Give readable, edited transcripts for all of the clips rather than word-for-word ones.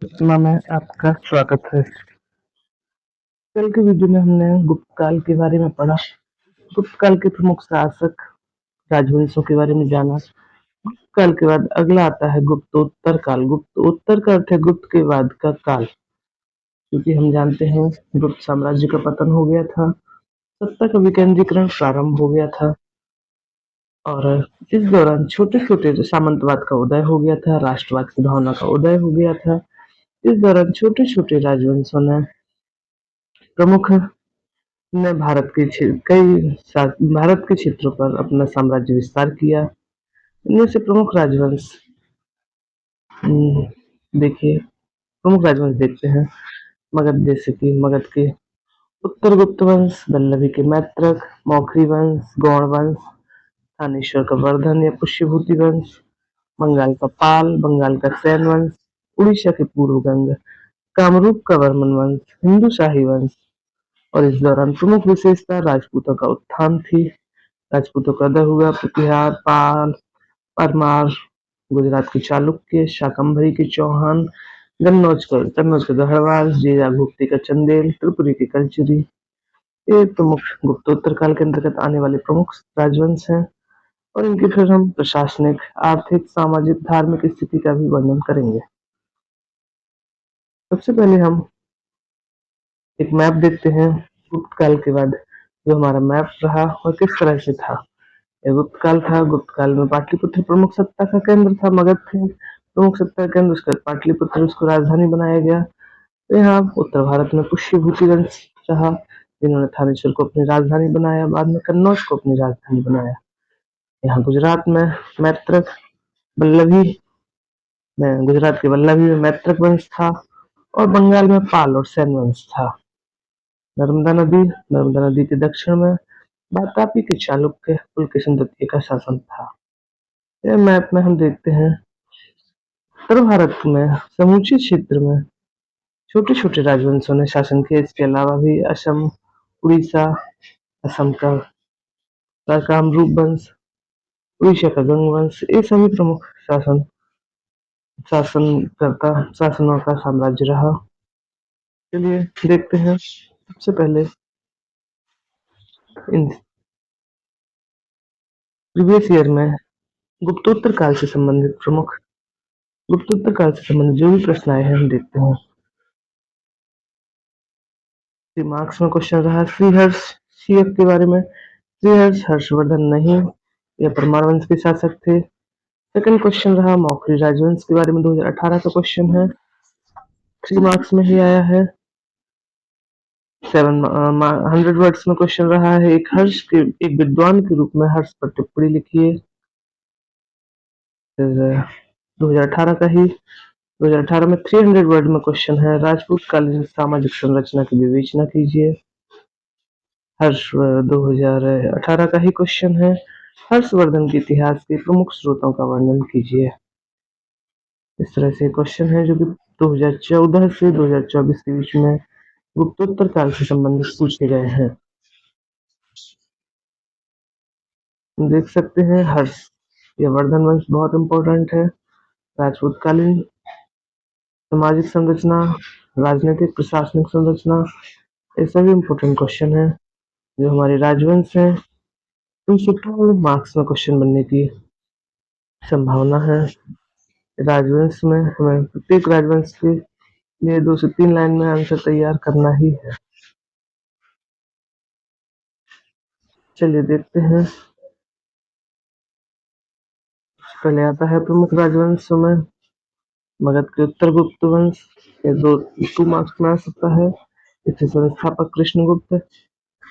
इतना में आपका स्वागत है। कल के वीडियो में हमने गुप्त काल के बारे में पढ़ा। गुप्त काल के प्रमुख शासक राजवंशों के बारे में जाना। गुप्त काल के बाद अगला आता है गुप्तोत्तर काल। गुप्तोत्तर का अर्थ है गुप्त के बाद का काल, क्योंकि हम जानते हैं गुप्त साम्राज्य का पतन हो गया था, सत्ता का विकेंद्रीकरण प्रारंभ हो गया था और इस दौरान छोटे छोटे सामंतवाद का उदय हो गया था, राष्ट्रवाद की भावना का उदय हो गया था। इस दौरान छोटे छोटे राजवंशों ने प्रमुख ने भारत के क्षेत्रों पर अपना साम्राज्य विस्तार किया। इनमें से प्रमुख राजवंश देखिए, प्रमुख राजवंश देखते हैं। मगध, जैसे कि मगध के उत्तरगुप्त वंश, वल्लभी के मैत्रक, मौखरी वंश, गौड़ वंश, थानेश्वर का वर्धन या पुष्यभूति वंश, बंगाल का पाल, बंगाल का सैन वंश, उड़ीसा के पूर्वगंग, कामरूप का वर्मन वंश, हिंदू शाही वंश। और इस दौरान प्रमुख विशेषता राजपूतों का उत्थान थी। राजपूतों का उदय हुआ। प्रतिहार, पाल, परमार, गुजरात के चालुक्य, शाकंभरी के चौहान, कन्नौज के गढ़वाल, जीरा भुगती का चंदेल, त्रिपुरी की कलचुरी। ये प्रमुख गुप्तोत्तर काल के अंतर्गत आने वाले प्रमुख राजवंश हैं और इनकी फिर हम प्रशासनिक, आर्थिक, सामाजिक, धार्मिक स्थिति का भी वर्णन करेंगे। सबसे पहले हम एक मैप देखते हैं गुप्त काल के बाद जो हमारा मैप रहा और किस तरह से था। यह गुप्त काल था। गुप्त काल में पाटलिपुत्र प्रमुख सत्ता का केंद्र था। मगध थे प्रमुख सत्ता का केंद्र, उसके बाद पाटलिपुत्र उसको राजधानी बनाया गया। तो यहाँ उत्तर भारत में पुष्यभूति वंश रहा, जिन्होंने थानेश्वर को अपनी राजधानी बनाया, बाद में कन्नौज को अपनी राजधानी बनाया। यहाँ गुजरात में मैत्रक, वल्लभी में गुजरात के वल्लभी में मैत्रक वंश था और बंगाल में पाल और सैन वंश था। नर्मदा नदी के दक्षिण में वातापी के चालुक्य पुलकेशिन द्वितीय का शासन था। यह मैप में हम देखते हैं उत्तर भारत में समूचे क्षेत्र में छोटे छोटे राजवंशों ने शासन किया। इसके अलावा भी असम, उड़ीसा, असम का कामरूप वंश, उड़ीसा का गंग वंश, ये सभी प्रमुख शासनों का साम्राज्य रहा। चलिए देखते हैं। सबसे पहले इन प्रीवियस ईयर में गुप्तोत्तर काल से संबंधित जो भी प्रश्न आए हैं हम देखते हैं। मार्क्स में क्वेश्चन रहा श्रीहर्ष सीएफ के बारे में। श्रीहर्ष हर्षवर्धन नहीं, यह परमार वंश के शासक थे। सेकंड क्वेश्चन रहा मौखरी राजवंश के बारे में, 2018 का क्वेश्चन है, 3 मार्क्स में ही आया है। 100 वर्ड्स में क्वेश्चन रहा है, एक विद्वान के रूप में हर्ष पर टिप्पणी लिखिए। 2018 का ही 2018 में 300 वर्ड में क्वेश्चन है, राजपूत कालीन सामाजिक संरचना की विवेचना कीजिए। 2018 का ही क्वेश्चन है, हर्षवर्धन के इतिहास के प्रमुख स्रोतों का वर्णन कीजिए। इस तरह से क्वेश्चन है जो कि 2014 से 2024 के बीच में गुप्तोत्तर काल से संबंधित पूछे गए हैं। देख सकते हैं हर्ष या वर्धन वंश बहुत इंपॉर्टेंट है। राजपूत कालीन सामाजिक संरचना, राजनीतिक प्रशासनिक संरचना, ये सभी इंपॉर्टेंट क्वेश्चन है जो हमारे राजवंश है। उनसे 2 मार्क्स में क्वेश्चन बनने की संभावना है। राजवंश में हमें प्रत्येक राजवंश के लिए 2 से 3 लाइन में आंसर तैयार करना ही है। चलिए देखते हैं। पहले आता है प्रमुख राजवंशों में मगध के उत्तर गुप्त वंश, ये 2 मार्क्स में आ सकता है। इसके संस्थापक कृष्णगुप्त।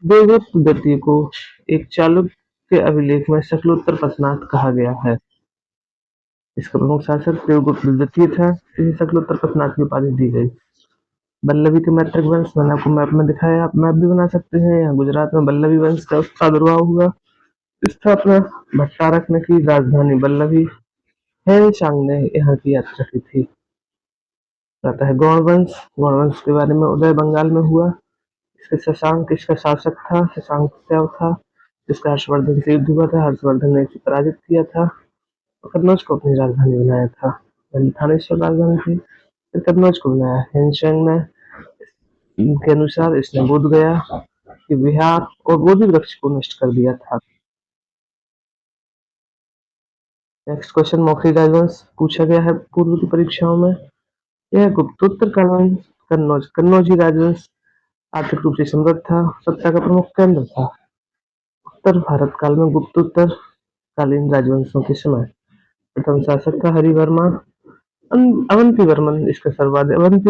देवगुप्त द्वितीय को एक चालुक्य अभिलेख में शकलोत्तर पथनाथ कहा गया है। इसका प्रमुख शासक देवगुप्त द्वितीय था, इसे शकलोत्तर पथनाथ की उपाधि दी गई। वल्लभी के मैत्रक वंश मैंने आपको मैप में दिखाया, आप मैप भी बना सकते हैं। यहाँ गुजरात में वल्लभी वंश का प्रादुर्भाव हुआ। स्थापना भट्टारक ने की, राजधानी वल्लभी। हेनशांग ने यहाँ की यात्रा की थी। आता है गौड़ वंश के बारे में, उदय बंगाल में हुआ। शशांक इसका शासक था, शशांक सैव था, जिसका हर्षवर्धन से युद्ध हुआ था। हर्षवर्धन ने इसे पराजित किया था और कन्नौज को अपनी राजधानी बनाया था। थानेश्वर राजधानी थी। फिर कन्नौज को बनाया हेनशेंग ने, के अनुसार इसने बोध गया कि विहार और बोधि वृक्ष को नष्ट कर दिया था। नेक्स्ट क्वेश्चन मौखिक राजवंश पूछा गया है पूर्व की परीक्षाओं में। यह गुप्तोत्तर काल में कन्नौजी राजवंश आर्थिक रूप से समृद्ध था, सत्ता का प्रमुख केंद्र था। उत्तर भारत काल में गुप्तोत्तर कालीन राजवंशों के समय प्रथम शासक था हरिवर्मा। अवंती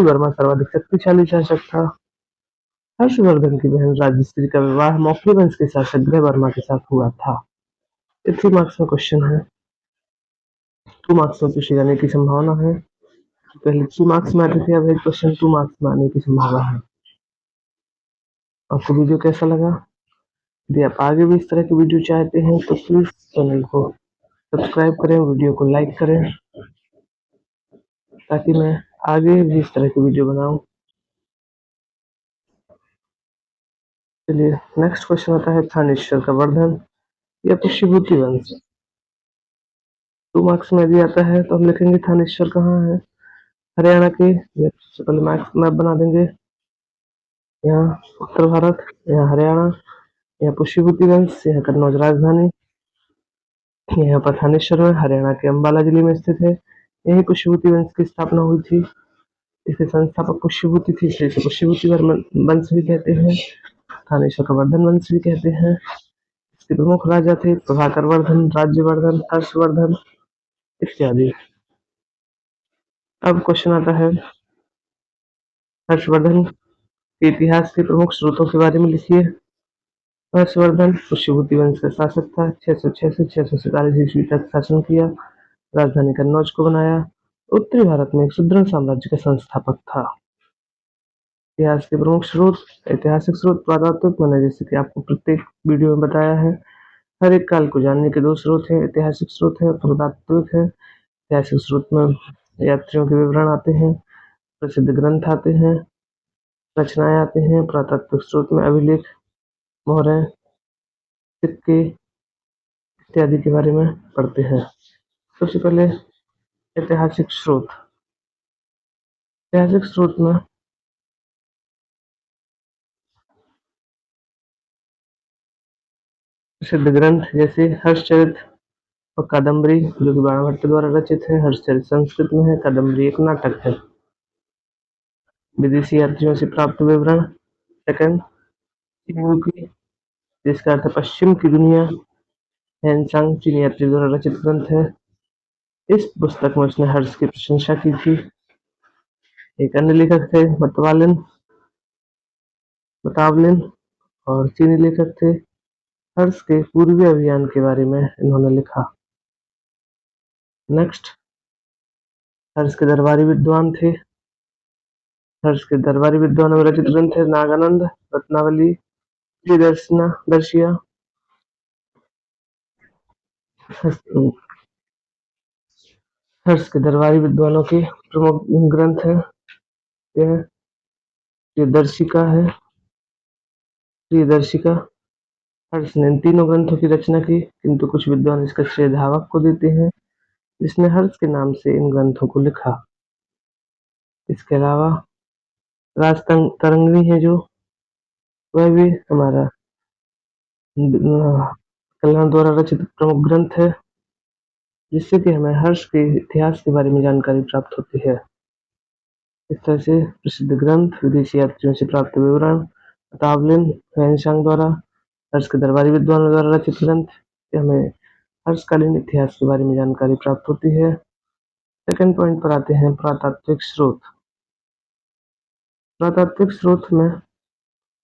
वर्मा सर्वाधिक शक्तिशाली शासक था। हर्षवर्धन की बहन राजश्री का विवाह मौखरी वंश के शासक ग्रह वर्मा के साथ हुआ था। ये 3 मार्क्स में क्वेश्चन है, 2 मार्क्स में पूछे जाने की संभावना है। पहले 2 मार्क्स में आते थे, अब एक क्वेश्चन 2 मार्क्स में आने की संभावना है। आपको वीडियो कैसा लगा? यदि आप आगे भी इस तरह की वीडियो चाहते हैं तो प्लीज चैनल को सब्सक्राइब करें, वीडियो को लाइक करें ताकि मैं आगे भी इस तरह की वीडियो बनाऊं। चलिए नेक्स्ट क्वेश्चन आता है थानेश्वर का वर्धन या पुष्यभूति वंश। 2 मार्क्स में यदि आता है तो हम लिखेंगे थानेश्वर कहाँ है, हरियाणा के। सबसे पहले मैप बना देंगे, यहाँ उत्तर भारत, यहाँ हरियाणा, यहाँ पुष्यभूति वंश, यहाँ कन्नौज राजधानी, यहाँ पर थानेश्वर में हरियाणा के अंबाला जिले में स्थित है। यही पुष्यभूति वंश की स्थापना हुई थी। इसके संस्थापक पुष्यभूति थी, इसलिए इसे पुष्यभूति वंश भी कहते हैं, थानेश्वर का वर्धन वंश भी कहते हैं। इसके प्रमुख राजा थे प्रभाकर वर्धन, राज्यवर्धन, हर्षवर्धन इत्यादि। अब क्वेश्चन आता है हर्षवर्धन के इतिहास के प्रमुख स्रोतों के बारे में लिखिए। हर्षवर्धन पुष्यभूति वंश का शासक था, 606 से 647 ईस्वी तक शासन किया, राजधानी कन्नौज को बनाया, उत्तरी भारत में एक सुदृढ़ साम्राज्य का संस्थापक था। इतिहास के प्रमुख स्रोत, ऐतिहासिक स्रोत पुरातात्विक मैंने जैसे कि आपको प्रत्येक वीडियो में बताया है। हर एक काल को जानने के 2 स्रोत हैं, ऐतिहासिक स्रोत है, पुरातात्विक है। ऐतिहासिक स्रोत में यात्रियों के विवरण आते हैं, प्रसिद्ध ग्रंथ आते हैं, रचनाएं आते हैं। पुरातात्विक स्रोत में अभिलेख, मोहरें, सिक्के इत्यादि के बारे में पढ़ते हैं। सबसे पहले ऐतिहासिक स्रोत। ऐतिहासिक स्रोत में प्रसिद्ध ग्रंथ जैसे हर्षचरित और कादम्बरी जो कि बाणभट्ट द्वारा रचित है। हर्षचरित संस्कृत में है, कादम्बरी एक नाटक है। विदेशी यात्रियों से प्राप्त विवरण। सेकंड यूपी जिसका अर्थ पश्चिम की दुनिया, हैनसांग चीनी यात्री द्वारा रचित ग्रंथ है। इस पुस्तक में उसने हर्ष की प्रशंसा की थी। एक अन्य लेखक थे बतावलिन और चीनी लेखक थे। हर्ष के पूर्वी अभियान के बारे में इन्होंने लिखा। नेक्स्ट हर्ष के दरबारी विद्वान थे। हर्ष के दरबारी विद्वानों में रचित ग्रंथ है नागानंद, रत्नावली, दर्शिया। हर्ष के दरबारी विद्वानों के प्रमुख ग्रंथ है यह प्रियदर्शिका है। प्रियदर्शिका हर्ष ने इन तीनों ग्रंथों की रचना की, किंतु कुछ विद्वान इसका श्रेय धावक को देते हैं जिसने हर्ष के नाम से इन ग्रंथों को लिखा। इसके अलावा राजतरंगिणी है जो, वह भी हमारा कल्याण द्वारा रचित प्रमुख ग्रंथ है जिससे कि हमें हर्ष के इतिहास के बारे में जानकारी प्राप्त होती है। इस तरह से प्रसिद्ध ग्रंथ, विदेशी यात्रियों से प्राप्त विवरण, बतावलिन, हैनसांग द्वारा, हर्ष के दरबारी विद्वानों द्वारा रचित ग्रंथ, हमें हर्षकालीन इतिहास के बारे में जानकारी प्राप्त होती है। सेकंड पॉइंट पर आते हैं पुरातात्विक स्रोत। पुरातात्विक स्रोत में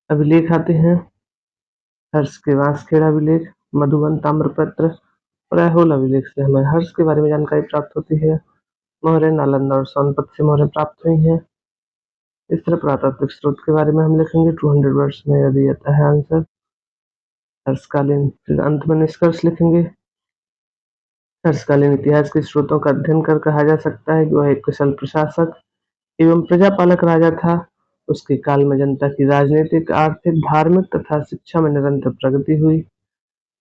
अभिलेख आते हैं। हर्ष के वांसखेड़ा अभिलेख, मधुबन ताम्रपत्र और ऐहोल अभिलेख से हमें हर्ष के बारे में जानकारी प्राप्त होती है। मोहरें नालंदा और सोनपत से मोहरें प्राप्त हुई हैं। इस तरह पुरातात्विक स्रोत के बारे में हम लिखेंगे 200 वर्ड्स में यदि आता है आंसर हर्षकालीन। फिर अंत में निष्कर्ष लिखेंगे। हर्षकालीन इतिहास के स्रोतों का अध्ययन कर कहा जा सकता है कि वह एक कुशल प्रशासक एवं प्रजापालक राजा था। उसके काल में जनता की राजनीतिक, आर्थिक, धार्मिक तथा शिक्षा में निरंतर प्रगति हुई।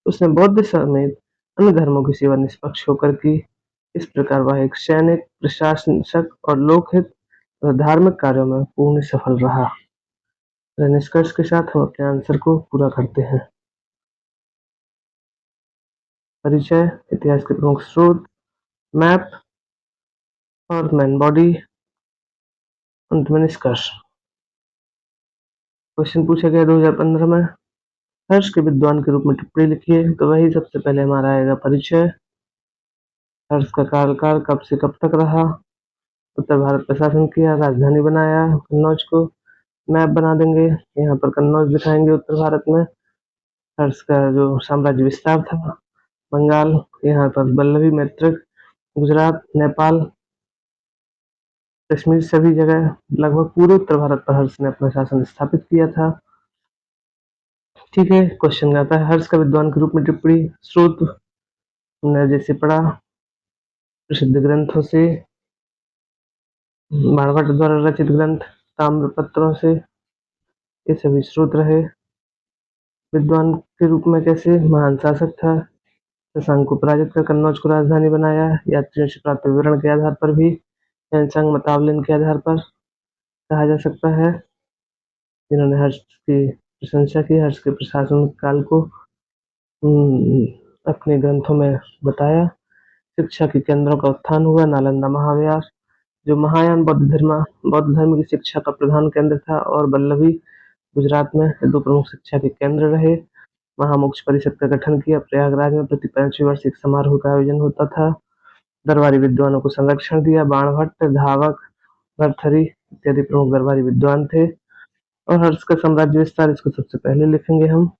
उसने बौद्ध समेत अन्य धर्मों की सेवा निष्पक्ष होकर की। इस प्रकार वह एक सैनिक, प्रशासक और लोकहित वह धार्मिक कार्यों में पूर्ण सफल रहा। निष्कर्ष के साथ हम अपने आंसर को पूरा करते हैं। परिचय, इतिहास के प्रमुख स्रोत, मैप और मैन बॉडी, अंत में निष्कर्ष। क्वेश्चन पूछा गया 2015 में, हर्ष के विद्वान के रूप में टिप्पणी लिखिए। तो वही सबसे पहले हमारा आएगा परिचय। हर्ष का कार्यकाल कब से कब तक रहा, उत्तर भारत पर शासन किया, राजधानी बनाया कन्नौज को। मैप बना देंगे, यहाँ पर कन्नौज दिखाएंगे उत्तर भारत में। हर्ष का जो साम्राज्य विस्तार था, बंगाल, यहाँ पर वल्लभी मैत्रक, गुजरात, नेपाल, कश्मीर, सभी जगह लगभग पूरे उत्तर भारत पर हर्ष ने अपना शासन स्थापित किया था। ठीक है, क्वेश्चन आता है, हर्ष का विद्वान के रूप में टिप्पणी। स्रोत हमने जैसे पढ़ा, प्रसिद्ध ग्रंथों से, बाणभट्ट द्वारा रचित ग्रंथ, ताम्रपत्रों से, ये सभी स्रोत रहे। विद्वान के रूप में कैसे, महान शासक था, शशांक को पराजित कर कन्नौज को राजधानी बनाया, यात्रियों से प्राप्त विवरण के आधार पर भी, यांत्संग मतावलिन के आधार पर कहा जा सकता है, जिन्होंने हर्ष की प्रशंसा की, हर्ष के प्रशासन काल को अपने ग्रंथों में बताया। शिक्षा के केंद्रों का उत्थान हुआ, नालंदा महाविहार जो महायान बौद्ध धर्म की शिक्षा का प्रधान केंद्र था, और वल्लभी गुजरात में दो प्रमुख शिक्षा के केंद्र रहे। महामोक्ष परिषद का गठन किया, प्रयागराज में प्रति 5वें वर्ष एक समारोह का आयोजन होता था। दरबारी विद्वानों को संरक्षण दिया, बाणभट्ट, धावक, भर्तृहरि इत्यादि प्रमुख दरबारी विद्वान थे। और हर्ष का साम्राज्य विस्तार, इसको सबसे पहले लिखेंगे हम।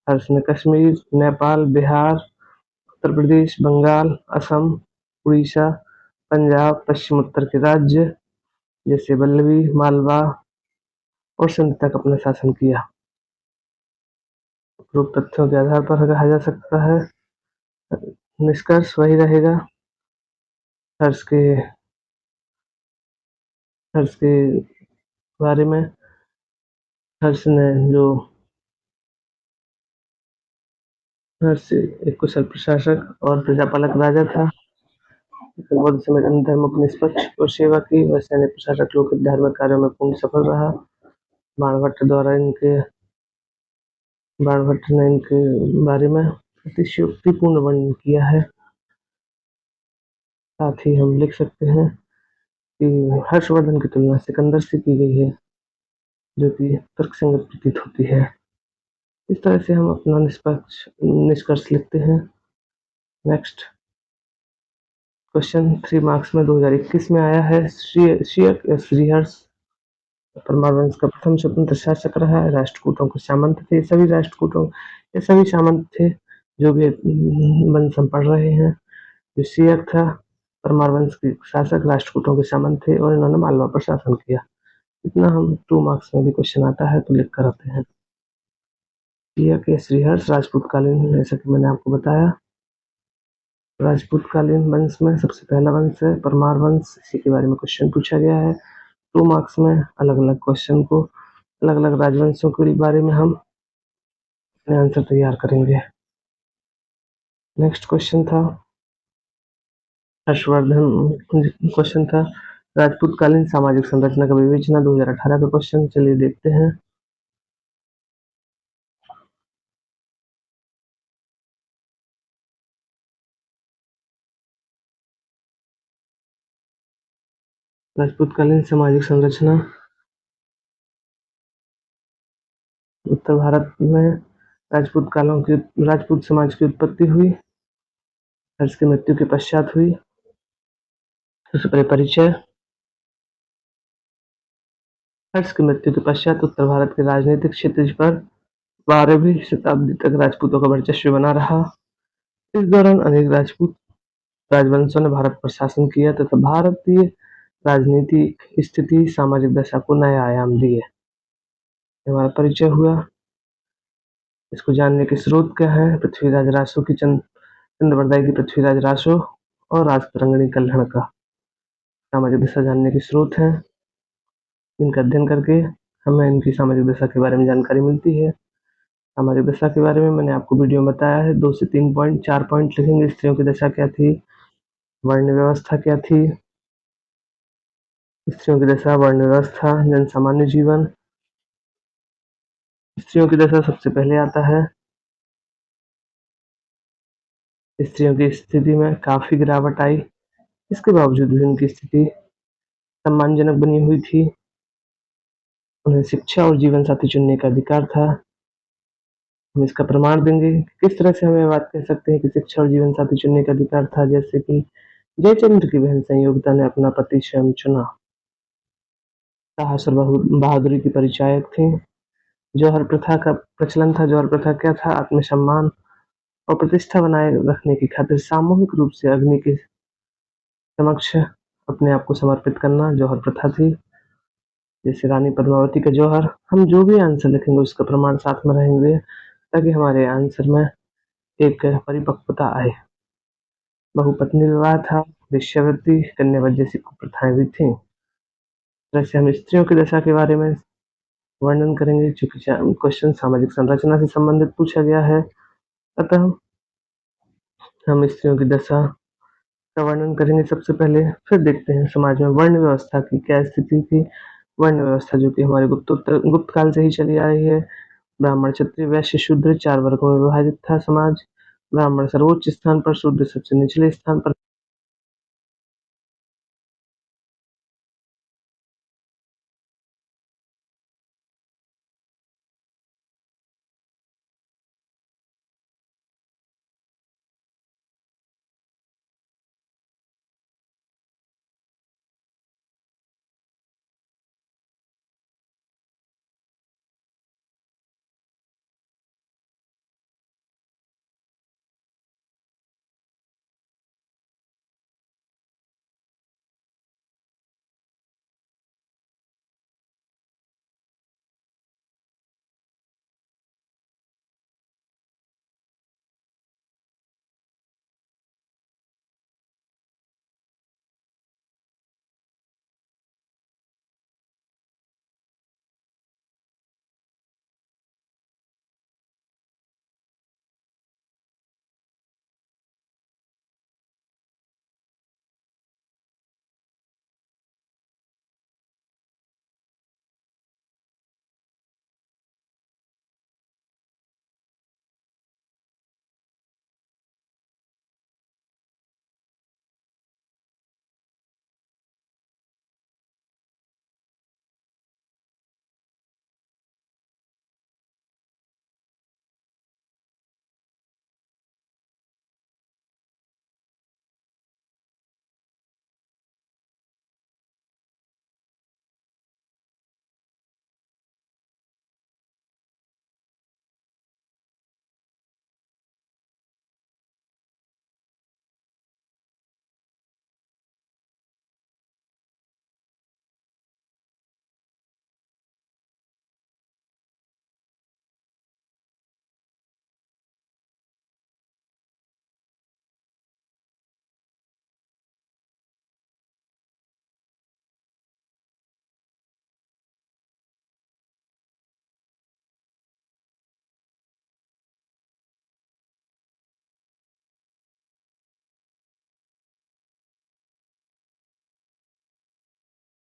हर्ष ने कश्मीर, नेपाल, बिहार, उत्तर प्रदेश, बंगाल, असम, उड़ीसा, पंजाब, पश्चिम उत्तर के राज्य जैसे वल्लभी, मालवा और सिंध तक अपना शासन किया। उपरोक्त तथ्यों के आधार पर कहा जा सकता है, निष्कर्ष वही रहेगा। हर्ष के बारे में, हर्ष एक कुशल प्रशासक और प्रजापालक राजा था। बौद्ध समय अन्य धर्मों की निष्पक्ष और सेवा की, वह सैन्य प्रशासक लोकहित धार्मिक कार्यों में पूर्ण सफल रहा। बाणभट्ट ने इनके बारे में अतिशयोक्तिपूर्ण वर्णन किया है। साथ ही हम लिख सकते हैं कि हर्षवर्धन की तुलना सिकंदर से की गई है, जो कि तर्कसंगत प्रतीत होती है। इस तरह से हम अपना निष्कर्ष लिखते हैं। नेक्स्ट क्वेश्चन 3 मार्क्स में 2021 में आया है। श्रीहर्ष परमार वंश का प्रथम स्वतंत्र शासक रहा है। राष्ट्रकूटों के सामंत थे, सभी सामंत थे जो भी वंश हम पढ़ रहे हैं। जो श्रीहर्ष था, परमार वंश के शासक, राष्ट्रकूटों के सामंत थे और इन्होंने मालवा पर शासन किया। इतना हम 2 मार्क्स में भी क्वेश्चन आता है तो लिख कर आते हैं। श्रीहर्ष राजपूत कालीन, जैसा कि मैंने आपको बताया, राजपूत कालीन वंश में सबसे पहला वंश है परमार वंश। इसी के बारे में क्वेश्चन पूछा गया है 2 मार्क्स में। अलग अलग क्वेश्चन को, अलग अलग राजवंशों के बारे में हम अपने आंसर तैयार करेंगे। नेक्स्ट क्वेश्चन था हर्षवर्धन, क्वेश्चन था राजपूत कालीन सामाजिक संरचना का विवेचना, 2018 का क्वेश्चन। चलिए देखते हैं। राजपूतकालीन सामाजिक संरचना, उत्तर भारत में राजपूत समाज की उत्पत्ति हुई, हर्ष की मृत्यु के पश्चात हुई। सबसे पहले परिचय। हर्ष की मृत्यु के पश्चात उत्तर भारत के राजनीतिक क्षेत्र पर 12वीं शताब्दी तक राजपूतों का वर्चस्व बना रहा। इस दौरान अनेक राजपूत राजवंशों ने भारत पर शासन किया तथा भारतीय राजनीतिक स्थिति, सामाजिक दशा को नए आयाम दिए। हमारा परिचय हुआ। इसको जानने के स्रोत क्या है? पृथ्वीराज रासो की चंद्रवरदाई की पृथ्वीराज रासो और राजतरंगिणी कल्हण का सामाजिक दशा जानने के स्रोत हैं। इनका अध्ययन करके हमें इनकी सामाजिक दशा के बारे में जानकारी मिलती है। सामाजिक दशा के बारे में मैंने आपको वीडियो में बताया है। 2 से 3 पॉइंट, 4 पॉइंट लिखेंगे। स्त्रियों की दशा क्या थी, वर्ण व्यवस्था क्या थी, स्त्रियों की दशा, वर्ण व्यवस्था, जन सामान्य जीवन। स्त्रियों की दशा सबसे पहले आता है। स्त्रियों की स्थिति में काफ़ी गिरावट आई, इसके बावजूद भी उनकी स्थिति सम्मानजनक बनी हुई थी। उन्हें शिक्षा और जीवन साथी चुनने का अधिकार था। हम इसका प्रमाण देंगे। किस तरह से हम ये बात कह सकते हैं कि शिक्षा और जीवन साथी चुनने का अधिकार था, जैसे कि जयचंद्र की बहन संयोगिता ने अपना पति स्वयं चुना। साहस और बहादुरी की परिचायक थीं। जौहर प्रथा का प्रचलन था। जौहर प्रथा क्या था? आत्मसम्मान और प्रतिष्ठा बनाए रखने की खातिर सामूहिक रूप से अग्नि के समक्ष अपने आप को समर्पित करना जौहर प्रथा थी। जैसे रानी पद्मावती का जौहर। हम जो भी आंसर लिखेंगे उसका प्रमाण साथ में रहेंगे, ताकि हमारे आंसर में एक परिपक्वता आए। बहुपत्नी विवाह था। वेश्यावृत्ति, कन्यावध जैसी कुप्रथाएं भी थीं। तरह से हम स्त्रियों की दशा के बारे में वर्णन करेंगे, चूंकि क्वेश्चन सामाजिक संरचना से संबंधित पूछा गया है, अतः हम स्त्रियों की दशा का वर्णन करेंगे सबसे पहले। फिर देखते हैं समाज में वर्ण व्यवस्था की क्या स्थिति थी। वर्ण व्यवस्था जो कि हमारे गुप्त काल से ही चली आ रही है। ब्राह्मण, क्षत्रिय, वैश्य, शूद्र 4 वर्गों में विभाजित था समाज। ब्राह्मण सर्वोच्च स्थान पर, शूद्र सबसे निचले स्थान पर।